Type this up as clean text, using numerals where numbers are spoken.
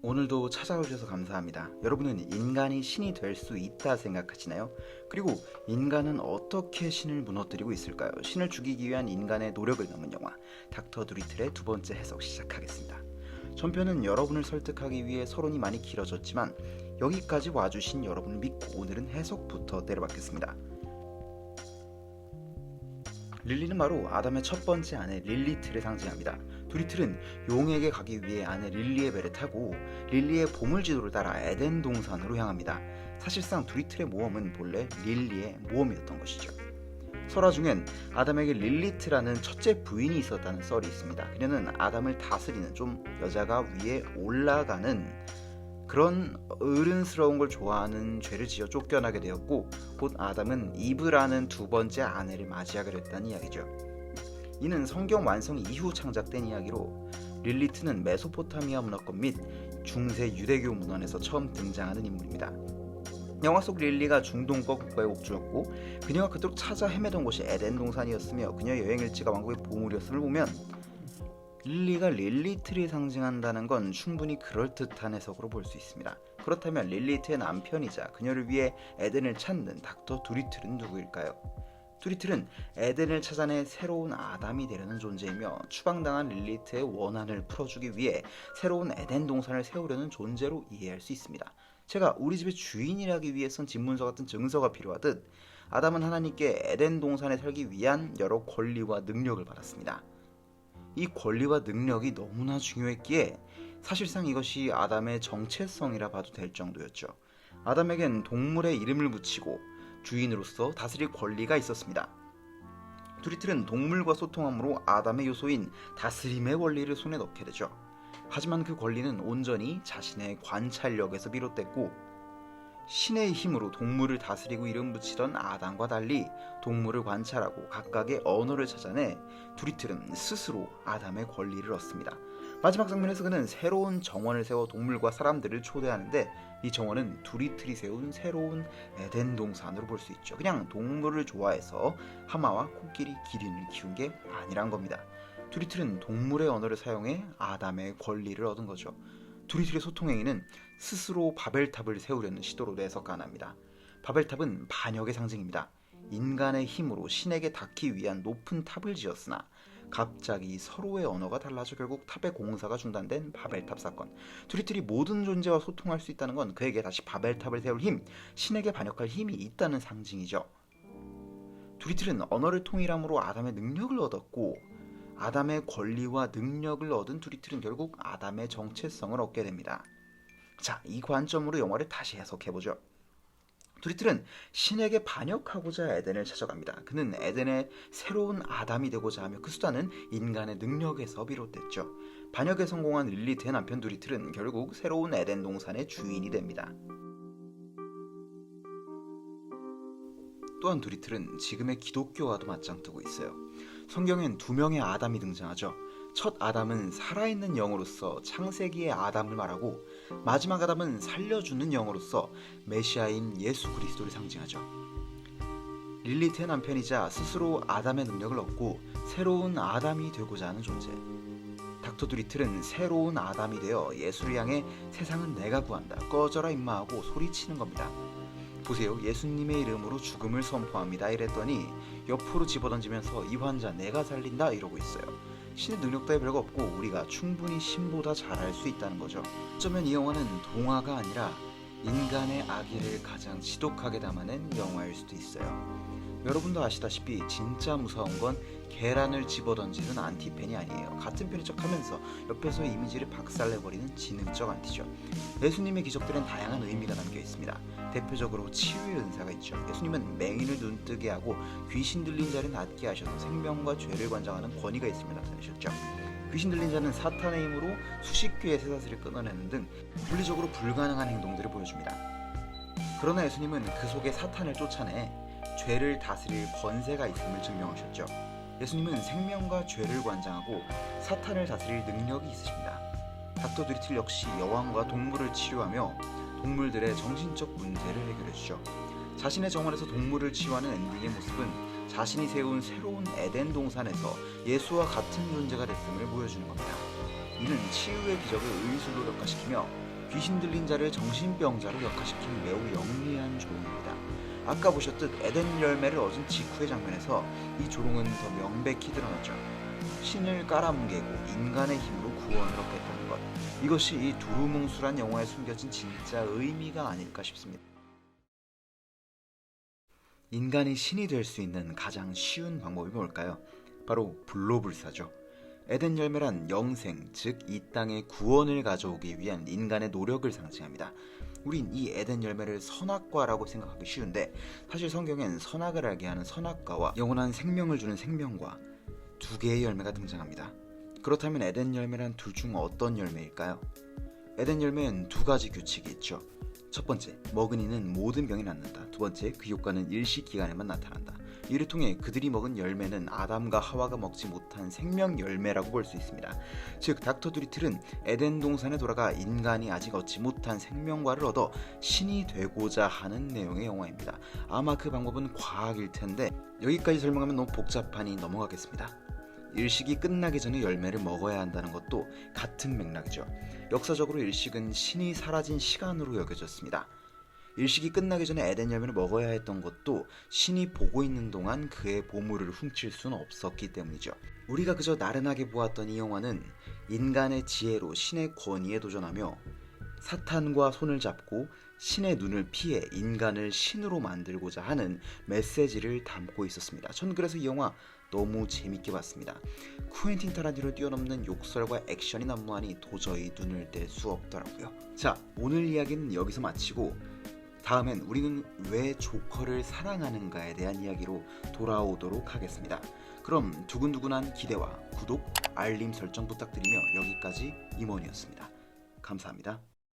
오늘도 찾아오셔서 감사합니다. 여러분은 인간이 신이 될 수 있다 생각하시나요? 그리고 인간은 어떻게 신을 무너뜨리고 있을까요? 신을 죽이기 위한 인간의 노력을 담은 영화 닥터 드리틀의 두 번째 해석 시작하겠습니다. 전편은 여러분을 설득하기 위해 서론이 많이 길어졌지만 여기까지 와주신 여러분을 믿고 오늘은 해석부터 내려받겠습니다. 릴리는 바로 아담의 첫 번째 아내 릴리트를 상징합니다. 드리틀은 용에게 가기 위해 아내 릴리의 배를 타고 릴리의 보물지도를 따라 에덴 동산으로 향합니다. 사실상 드리틀의 모험은 본래 릴리의 모험이었던 것이죠. 설화 중엔 아담에게 릴리트라는 첫째 부인이 있었다는 썰이 있습니다. 그녀는 아담을 다스리는 좀 여자가 위에 올라가는 그런 어른스러운 걸 좋아하는 죄를 지어 쫓겨나게 되었고 곧 아담은 이브라는 두 번째 아내를 맞이하게 됐다는 이야기죠. 이는 성경 완성 이후 창작된 이야기로 릴리트는 메소포타미아 문화권 및 중세 유대교 문헌에서 처음 등장하는 인물입니다. 영화 속 릴리가 중동과 국가의 옥주였고 그녀가 그토록 찾아 헤매던 곳이 에덴 동산이었으며 그녀의 여행 일지가 왕국의 보물이었음을 보면 릴리가 릴리트를 상징한다는 건 충분히 그럴듯한 해석으로 볼 수 있습니다. 그렇다면 릴리트의 남편이자 그녀를 위해 에덴을 찾는 닥터 드리틀은 누구일까요? 드리틀은 에덴을 찾아내 새로운 아담이 되려는 존재이며 추방당한 릴리트의 원한을 풀어주기 위해 새로운 에덴 동산을 세우려는 존재로 이해할 수 있습니다. 제가 우리 집의 주인이라기 위해선 집문서 같은 증서가 필요하듯 아담은 하나님께 에덴 동산에 살기 위한 여러 권리와 능력을 받았습니다. 이 권리와 능력이 너무나 중요했기에 사실상 이것이 아담의 정체성이라 봐도 될 정도였죠. 아담에겐 동물의 이름을 붙이고 주인으로서 다스릴 권리가 있었습니다. 드리틀은 동물과 소통함으로 아담의 요소인 다스림의 권리를 손에 넣게 되죠. 하지만 그 권리는 온전히 자신의 관찰력에서 비롯됐고 신의 힘으로 동물을 다스리고 이름 붙이던 아담과 달리 동물을 관찰하고 각각의 언어를 찾아내 드리틀은 스스로 아담의 권리를 얻습니다. 마지막 장면에서 그는 새로운 정원을 세워 동물과 사람들을 초대하는데 이 정원은 드리틀이 세운 새로운 에덴 동산으로 볼 수 있죠. 그냥 동물을 좋아해서 하마와 코끼리, 기린을 키운 게 아니란 겁니다. 드리틀은 동물의 언어를 사용해 아담의 권리를 얻은 거죠. 드리틀의 소통행위는 스스로 바벨탑을 세우려는 시도로 해석 가능합니다. 바벨탑은 반역의 상징입니다. 인간의 힘으로 신에게 닿기 위한 높은 탑을 지었으나 갑자기 서로의 언어가 달라져 결국 탑의 공사가 중단된 바벨탑 사건. 드리틀이 모든 존재와 소통할 수 있다는 건 그에게 다시 바벨탑을 세울 힘, 신에게 반역할 힘이 있다는 상징이죠. 드리틀은 언어를 통일함으로 아담의 능력을 얻었고 아담의 권리와 능력을 얻은 드리틀은 결국 아담의 정체성을 얻게 됩니다. 자, 이 관점으로 영화를 다시 해석해보죠. 드리틀은 신에게 반역하고자 에덴을 찾아갑니다. 그는 에덴의 새로운 아담이 되고자 하며 그 수단은 인간의 능력에서 비롯됐죠. 반역에 성공한 릴리트의 남편 드리틀은 결국 새로운 에덴 동산의 주인이 됩니다. 또한 드리틀은 지금의 기독교와도 맞짱뜨고 있어요. 성경엔 두 명의 아담이 등장하죠. 첫 아담은 살아있는 영으로서 창세기의 아담을 말하고 마지막 아담은 살려주는 영으로서 메시아인 예수 그리스도를 상징하죠. 릴리트의 남편이자 스스로 아담의 능력을 얻고 새로운 아담이 되고자 하는 존재. 닥터 드리틀은 새로운 아담이 되어 예수를 향해 세상은 내가 구한다, 꺼져라 임마하고 소리치는 겁니다. 보세요, 예수님의 이름으로 죽음을 선포합니다 이랬더니 옆으로 집어던지면서 이 환자 내가 살린다 이러고 있어요. 신의 능력 따위 별거 없고 우리가 충분히 신보다 잘할 수 있다는 거죠. 어쩌면 이 영화는 동화가 아니라 인간의 악의를 가장 지독하게 담아낸 영화일 수도 있어요. 여러분도 아시다시피 진짜 무서운 건 계란을 집어던지는 안티팬이 아니에요. 같은 편인 척하면서 옆에서 이미지를 박살내버리는 지능적 안티죠. 예수님의 기적들은 다양한 의미가 담겨 있습니다. 대표적으로 치유의 은사가 있죠. 예수님은 맹인을 눈뜨게 하고 귀신 들린 자를 낫게 하셔서 생명과 죄를 관장하는 권위가 있음을 나타내셨죠. 귀신 들린 자는 사탄의 힘으로 수십 개의 쇠사슬을 끊어내는 등 물리적으로 불가능한 행동들을 보여줍니다. 그러나 예수님은 그 속에 사탄을 쫓아내 죄를 다스릴 권세가 있음을 증명하셨죠. 예수님은 생명과 죄를 관장하고 사탄을 다스릴 능력이 있으십니다. 닥터 드리틀 역시 여왕과 동물을 치료하며 동물들의 정신적 문제를 해결해주죠. 자신의 정원에서 동물을 치유하는 엔딩의 모습은 자신이 세운 새로운 에덴 동산에서 예수와 같은 존재가 됐음을 보여주는 겁니다. 이는 치유의 기적을 의술로 력화시키며 귀신 들린 자를 정신병자로 역화시킨 매우 영리한 조롱입니다. 아까 보셨듯 에덴 열매를 얻은 직후의 장면에서 이 조롱은 더 명백히 드러났죠. 신을 깔아뭉개고 인간의 힘으로 구원을 얻겠다는 것. 이것이 이 두루뭉술한 영화에 숨겨진 진짜 의미가 아닐까 싶습니다. 인간이 신이 될 수 있는 가장 쉬운 방법이 뭘까요? 바로 불로불사죠. 에덴 열매란 영생, 즉 이 땅의 구원을 가져오기 위한 인간의 노력을 상징합니다. 우린 이 에덴 열매를 선악과라고 생각하기 쉬운데 사실 성경엔 선악을 알게 하는 선악과와 영원한 생명을 주는 생명과 두 개의 열매가 등장합니다. 그렇다면 에덴 열매란 둘 중 어떤 열매일까요? 에덴 열매엔 두 가지 규칙이 있죠. 첫 번째, 먹은 이는 모든 병이 낫는다. 두 번째, 그 효과는 일시 기간에만 나타난다. 이를 통해 그들이 먹은 열매는 아담과 하와가 먹지 못한 생명 열매라고 볼 수 있습니다. 즉 닥터 드리틀은 에덴 동산에 돌아가 인간이 아직 얻지 못한 생명과를 얻어 신이 되고자 하는 내용의 영화입니다. 아마 그 방법은 과학일 텐데 여기까지 설명하면 너무 복잡하니 넘어가겠습니다. 일식이 끝나기 전에 열매를 먹어야 한다는 것도 같은 맥락이죠. 역사적으로 일식은 신이 사라진 시간으로 여겨졌습니다. 일식이 끝나기 전에 에덴 열매를 먹어야 했던 것도 신이 보고 있는 동안 그의 보물을 훔칠 수는 없었기 때문이죠. 우리가 그저 나른하게 보았던 이 영화는 인간의 지혜로 신의 권위에 도전하며 사탄과 손을 잡고 신의 눈을 피해 인간을 신으로 만들고자 하는 메시지를 담고 있었습니다. 전 그래서 이 영화 너무 재밌게 봤습니다. 쿠엔틴 타란티노를 뛰어넘는 욕설과 액션이 난무하니 도저히 눈을 뗄 수 없더라고요. 자, 오늘 이야기는 여기서 마치고 다음엔 우리는 왜 조커를 사랑하는가에 대한 이야기로 돌아오도록 하겠습니다. 그럼 두근두근한 기대와 구독, 알림 설정 부탁드리며 여기까지 임원이었습니다. 감사합니다.